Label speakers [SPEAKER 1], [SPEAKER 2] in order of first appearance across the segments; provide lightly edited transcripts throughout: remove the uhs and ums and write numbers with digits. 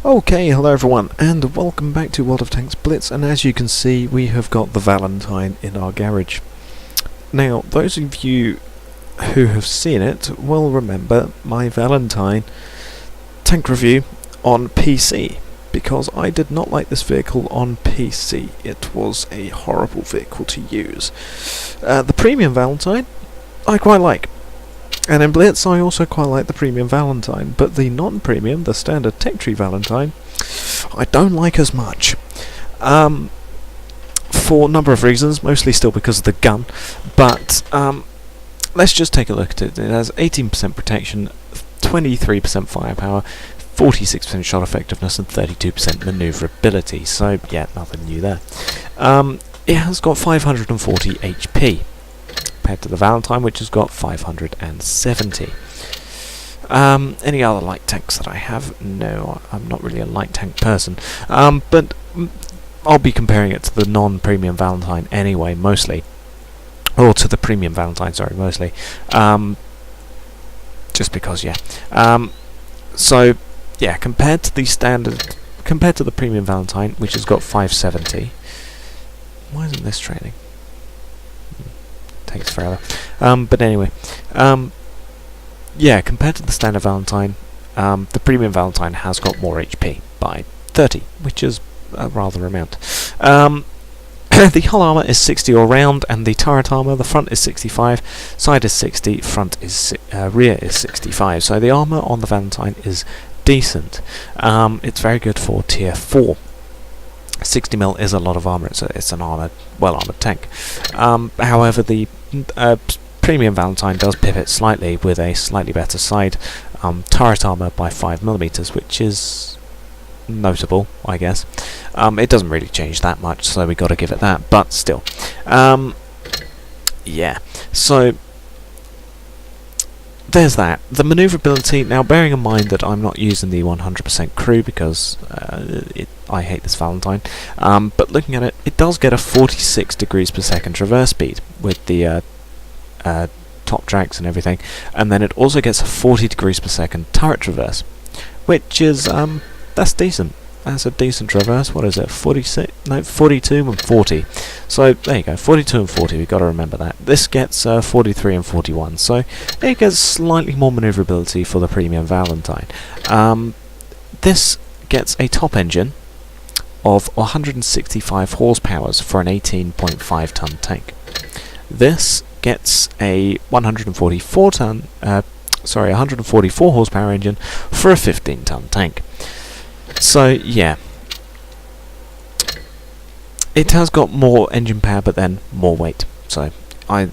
[SPEAKER 1] Okay, hello everyone, and welcome back to World of Tanks Blitz, and as you can see, we have got the Valentine in our garage. Now, those of you who have seen it will remember my Valentine tank review on PC, because I did not like this vehicle on PC. It was a horrible vehicle to use. The premium Valentine, I quite like. And in Blitz I also quite like the premium Valentine, but the non-premium, the standard tech tree Valentine, I don't like as much. For a number of reasons, mostly still because of the gun, but let's just take a look at it. It has 18% protection, 23% firepower, 46% shot effectiveness and 32% maneuverability, so yeah, nothing new there. It has got 540 HP. Compared to the Valentine, which has got 570. Any other light tanks that I have? No, I'm not really a light tank person. But I'll be comparing it to the non-premium Valentine anyway, mostly. Or to the premium Valentine, sorry, mostly. Just because, yeah. So, yeah, compared to the premium Valentine, which has got 570. Why isn't this training? Takes forever. But anyway, yeah, compared to the standard Valentine, the premium Valentine has got more HP by 30, which is a rather amount. The hull armor is 60 all round, and the turret armor, the front is 65, side is 60, front is rear is 65. So the armor on the Valentine is decent. It's very good for tier 4. 60mm is a lot of armor. It's an well-armored tank. However, the premium Valentine does pivot slightly with a slightly better side turret armor by 5mm, which is notable, I guess. It doesn't really change that much, so we got to give it that. But still, yeah. So there's that. The maneuverability, now bearing in mind that I'm not using the 100% crew because I hate this Valentine, but looking at it, it does get a 46 degrees per second traverse speed with the top tracks and everything, and then it also gets a 40 degrees per second turret traverse, which is, that's decent. That's a decent traverse. What is it? 46? No, 42 and 40. So there you go, 42 and 40. We've got to remember that. This gets 43 and 41. So it gets slightly more maneuverability for the premium Valentine. This gets a top engine of 165 horsepower for an 18.5 ton tank. This gets a 144 horsepower engine for a 15 ton tank. So yeah, it has got more engine power, but then more weight. So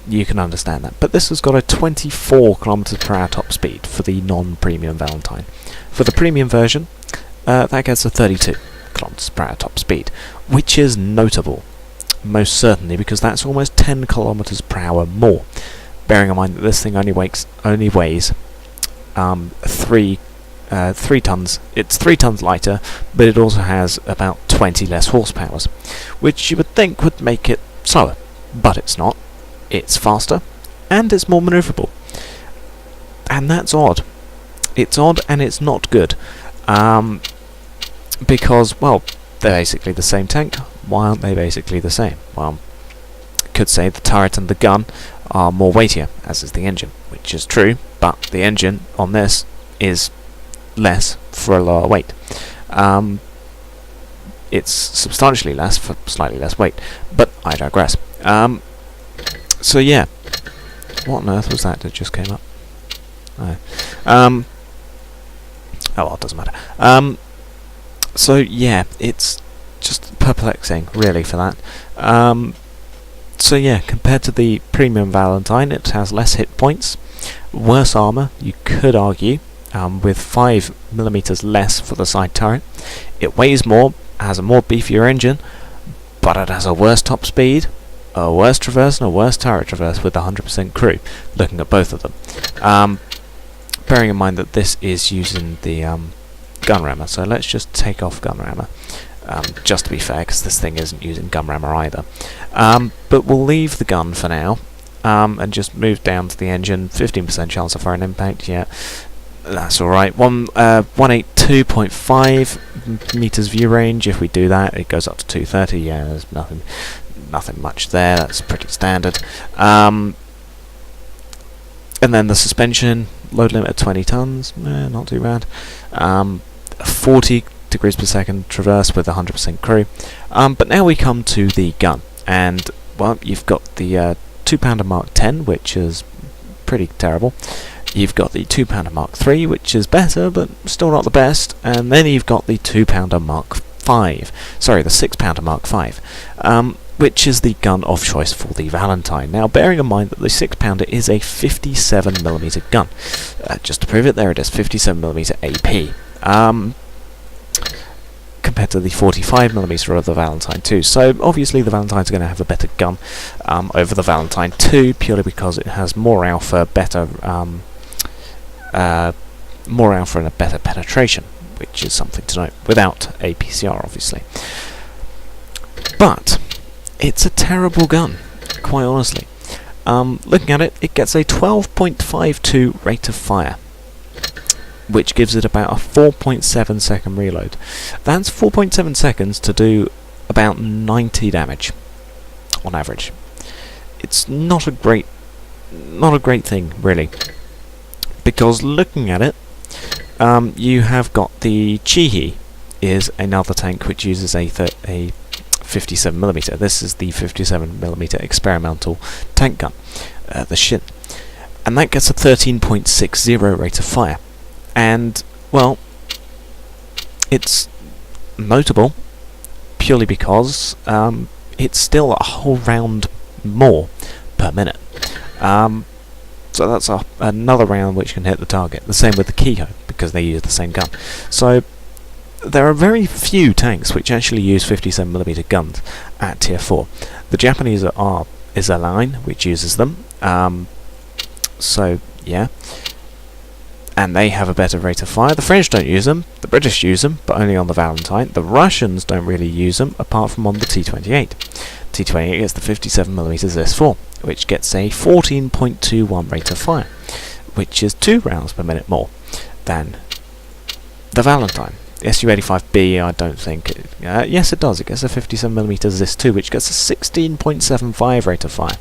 [SPEAKER 1] you can understand that. But this has got a 24 km/h top speed for the non-premium Valentine. For the premium version, that gets a 32 km/h top speed, which is notable, most certainly, because that's almost 10 km/h more. Bearing in mind that this thing only weighs 3 tons. It's 3 tons lighter, but it also has about 20 less horsepower, which you would think would make it slower, but it's not. It's faster, and it's more maneuverable. And that's odd. It's odd, and it's not good. Because, well, they're basically the same tank. Why aren't they basically the same? Well, could say the turret and the gun are more weightier, as is the engine, which is true, but the engine on this is less for a lower weight. It's substantially less for slightly less weight, but I digress. So yeah, what on earth was that just came up? Oh, oh well, it doesn't matter. So yeah, it's just perplexing, really, for that. So yeah, compared to the premium Valentine, it has less hit points, worse armor, you could argue, with 5mm less for the side turret. It weighs more, has a more beefier engine, but it has a worse top speed, a worse traverse, and a worse turret traverse with 100% crew, looking at both of them. Bearing in mind that this is using the gun rammer, so let's just take off gun rammer, just to be fair, because this thing isn't using gun rammer either. But we'll leave the gun for now, and just move down to the engine. 15% chance of firing impact, yeah. That's alright. 182.5 200 meters view range. If we do that, it goes up to 230. Yeah, there's nothing much there. That's pretty standard. And then the suspension, load limit of 20 tons. Not too bad. 40 degrees per second traverse with 100% crew. But now we come to the gun, and well, you've got the 2-pounder Mark 10, which is pretty terrible. You've got the 2-pounder Mark 3, which is better, but still not the best. And then you've got the 2-pounder Mark 5. Sorry, the 6-pounder Mark 5, which is the gun of choice for the Valentine. Now, bearing in mind that the 6-pounder is a 57mm gun. Just to prove it, there it is, 57mm AP. Compared to the 45mm of the Valentine 2. So obviously the Valentine's going to have a better gun over the Valentine 2, purely because it has more alpha, more alpha and a better penetration, which is something to note, without APCR obviously. But it's a terrible gun, quite honestly. Looking at it, it gets a 12.52 rate of fire, which gives it about a 4.7 second reload. That's 4.7 seconds to do about 90 damage on average. It's not a great thing, really, because looking at it, you have got the Chihi, is another tank which uses a 57mm. This is the 57mm experimental tank gun, the Shin, and that gets a 13.60 rate of fire. And, well, it's notable purely because it's still a whole round more per minute. So that's another round which can hit the target. The same with the Kiho, because they use the same gun. So there are very few tanks which actually use 57mm guns at tier 4. The Japanese is a line which uses them. So, yeah. And they have a better rate of fire. The French don't use them, the British use them, but only on the Valentine. The Russians don't really use them, apart from on the T-28. T-28 gets the 57mm S4, which gets a 14.21 rate of fire, which is 2 rounds per minute more than the Valentine. The Su-85B, I don't think... yes, it does. It gets a 57mm ZIS-2, which gets a 16.75 rate of fire,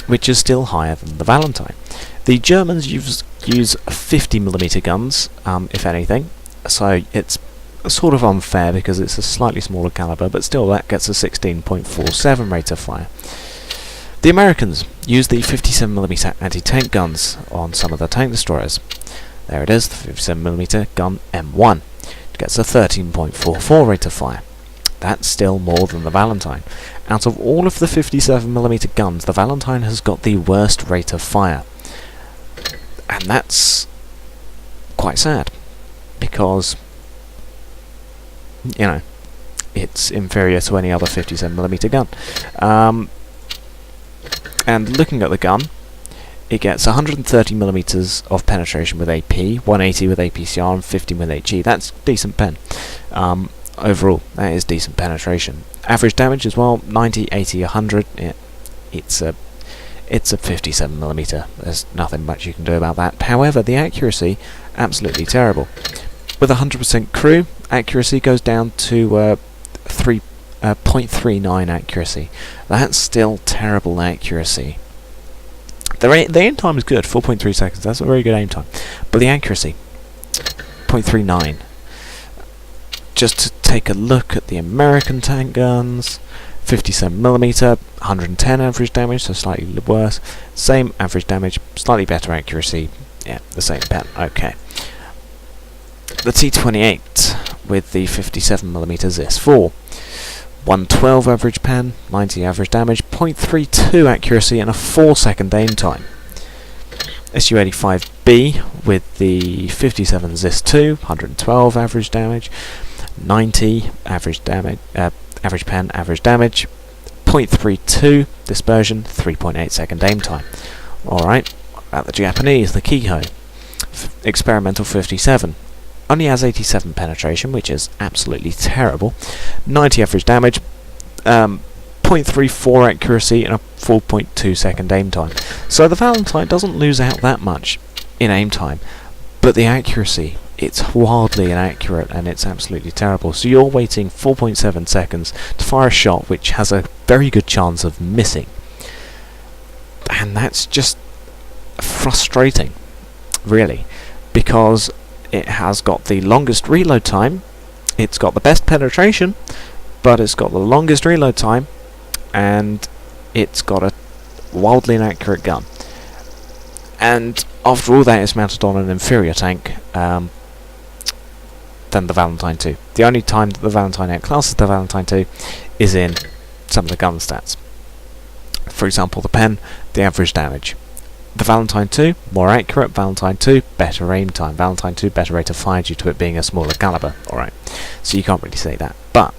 [SPEAKER 1] which is still higher than the Valentine. The Germans use 50mm guns, if anything, so it's sort of unfair because it's a slightly smaller caliber, but still that gets a 16.47 rate of fire. The Americans use the 57mm anti-tank guns on some of their tank destroyers. There it is, the 57mm gun M1. It gets a 13.44 rate of fire. That's still more than the Valentine. Out of all of the 57mm guns, the Valentine has got the worst rate of fire. And that's quite sad, because, you know, it's inferior to any other 57mm gun. And looking at the gun, it gets 130mm of penetration with AP, 180 with APCR, and 50 with HE. That's decent pen. Overall, that is decent penetration. Average damage as well, 90, 80, 100. It's a 57mm. There's nothing much you can do about that. However, the accuracy, absolutely terrible. With 100% crew, accuracy goes down to 0.39 accuracy. That's still terrible accuracy. The aim time is good, 4.3 seconds. That's a very good aim time. But the accuracy, 0.39. Just to take a look at the American tank guns, 57mm, 110 average damage, so slightly worse. Same average damage, slightly better accuracy. Yeah, the same pen. Okay. The T-28 with the 57mm S4. 112 average pen, 90 average damage, 0.32 accuracy, and a 4-second aim time. Su-85B with the 57 ZIS-2, 112 average damage, 90 average damage, average pen, average damage, 0.32 dispersion, 3.8 second aim time. Alright, at the Japanese, the Kiho, experimental 57. Only has 87 penetration, which is absolutely terrible. 90 average damage, 0.34 accuracy, and a 4.2 second aim time. So the Valentine doesn't lose out that much in aim time, but the accuracy it's wildly inaccurate and it's absolutely terrible. So you're waiting 4.7 seconds to fire a shot which has a very good chance of missing. And that's just frustrating, really, because it has got the longest reload time, it's got the best penetration, but it's got the longest reload time, and it's got a wildly inaccurate gun. And after all that, it's mounted on an inferior tank than the Valentine 2. The only time that the Valentine outclasses the Valentine 2 is in some of the gun stats. For example, the pen, the average damage. The Valentine 2, more accurate. Valentine 2, better aim time. Valentine 2, better rate of fire due to it being a smaller caliber. Alright, so you can't really say that. But,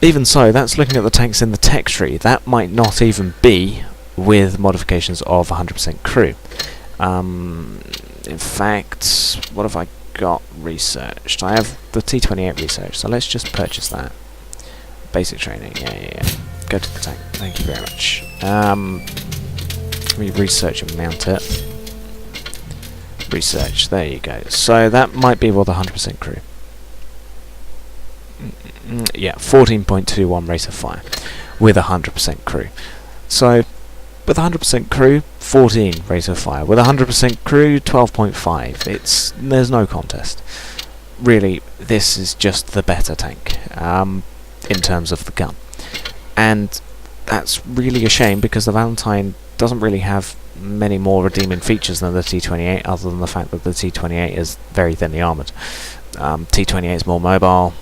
[SPEAKER 1] even so, that's looking at the tanks in the tech tree. That might not even be with modifications of 100% crew. In fact, what have I got researched? I have the T28 researched, so let's just purchase that. Basic training, yeah. Go to the tank, thank you very much. Let me research and mount it. Research, there you go. So that might be with 100% crew. Yeah, 14.21 rate of fire with 100% crew. So with 100% crew, 14 rate of fire. With 100% crew, 12.5. There's no contest. Really, this is just the better tank in terms of the gun. And that's really a shame because the Valentine doesn't really have many more redeeming features than the T28, other than the fact that the T28 is very thinly armoured. T28 is more mobile,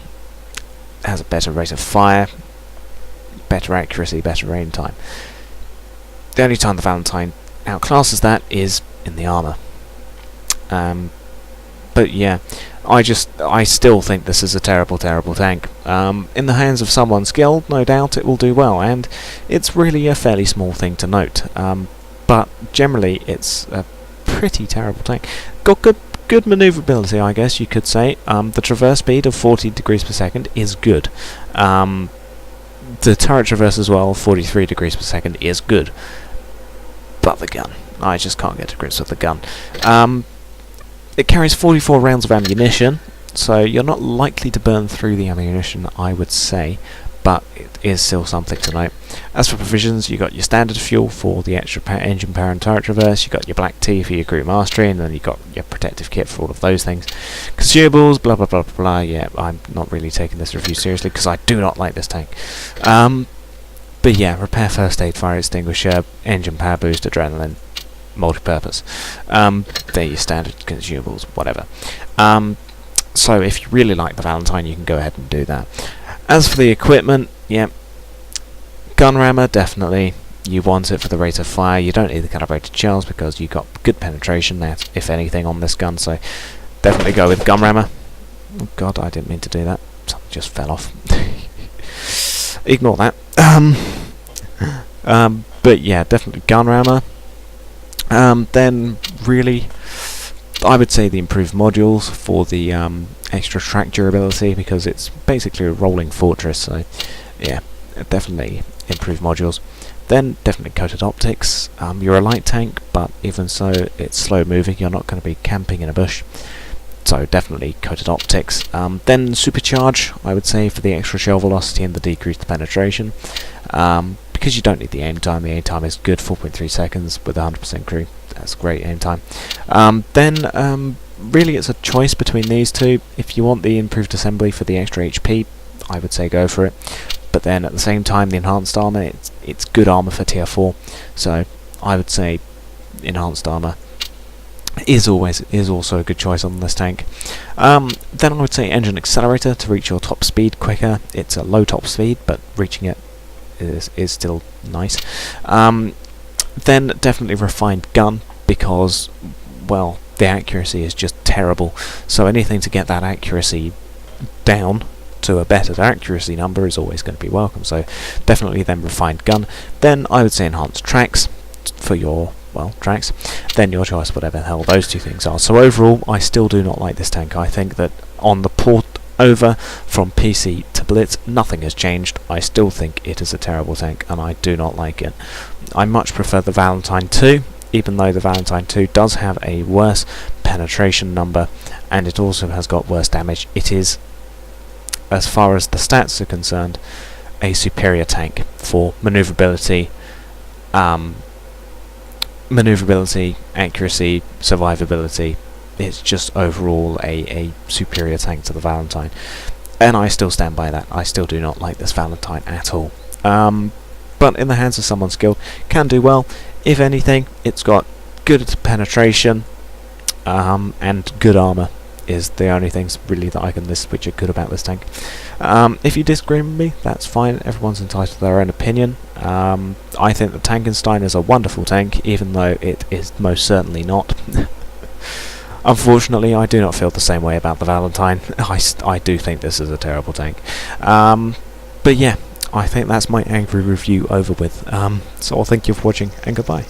[SPEAKER 1] has a better rate of fire, better accuracy, better aim time. The only time the Valentine outclasses that is in the armour. But yeah, I still think this is a terrible, terrible tank. In the hands of someone skilled, no doubt it will do well, and it's really a fairly small thing to note. But generally, it's a pretty terrible tank. Got good manoeuvrability, I guess you could say. The traverse speed of 40 degrees per second is good. The turret traverse as well, 43 degrees per second, is good. But the gun, I just can't get to grips with the gun. It carries 44 rounds of ammunition, so you're not likely to burn through the ammunition, I would say, but it is still something to note. As for provisions, you got your standard fuel for the extra engine power and turret traverse, you got your black tea for your crew mastery, and then you got your protective kit for all of those things. Consumables, blah blah blah blah blah. Yeah, I'm not really taking this review seriously because I do not like this tank. But yeah, repair, first aid, fire extinguisher, engine power boost, adrenaline, multi-purpose. They're your standard consumables, whatever. So if you really like the Valentine, you can go ahead and do that. As for the equipment, yeah, gun rammer, definitely. You want it for the rate of fire. You don't need the calibrated shells because you've got good penetration there, if anything, on this gun, so definitely go with gun rammer. Oh god, I didn't mean to do that. Something just fell off. Ignore that. But yeah, definitely gun rammer. Then really, I would say the improved modules for the extra track durability, because it's basically a rolling fortress, so yeah, definitely improved modules. Then definitely coated optics. You're a light tank, but even so, it's slow moving, you're not going to be camping in a bush, so definitely coated optics. Then supercharge, I would say, for the extra shell velocity and the decreased penetration. Because you don't need the aim time is good, 4.3 seconds with 100% crew. That's great aim time. Then really it's a choice between these two. If you want the improved assembly for the extra HP, I would say go for it. But then at the same time, the enhanced armor, it's good armor for tier 4. So I would say enhanced armor is also a good choice on this tank. Then I would say engine accelerator to reach your top speed quicker. It's a low top speed, but reaching it is still nice. Then definitely refined gun, because, well, the accuracy is just terrible. So anything to get that accuracy down to a better accuracy number is always going to be welcome. So definitely then refined gun. Then I would say enhanced tracks for your, well, tracks. Then your choice, whatever the hell those two things are. So overall, I still do not like this tank. I think that on the port over from PC to Blitz, nothing has changed. I still think it is a terrible tank, and I do not like it. I much prefer the Valentine 2. even though the Valentine 2 does have a worse penetration number, and it also has got worse damage, it is, as far as the stats are concerned, a superior tank for maneuverability, accuracy, survivability. It's just overall a superior tank to the Valentine, and I still stand by that. I still do not like this Valentine at all. But in the hands of someone skilled, can do well. If anything, it's got good penetration, and good armor is the only things really that I can list which are good about this tank. If you disagree with me, that's fine. Everyone's entitled to their own opinion. I think the Tankenstein is a wonderful tank, even though it is most certainly not. Unfortunately, I do not feel the same way about the Valentine. I do think this is a terrible tank. But yeah, I think that's my angry review over with. So I'll thank you for watching, and goodbye.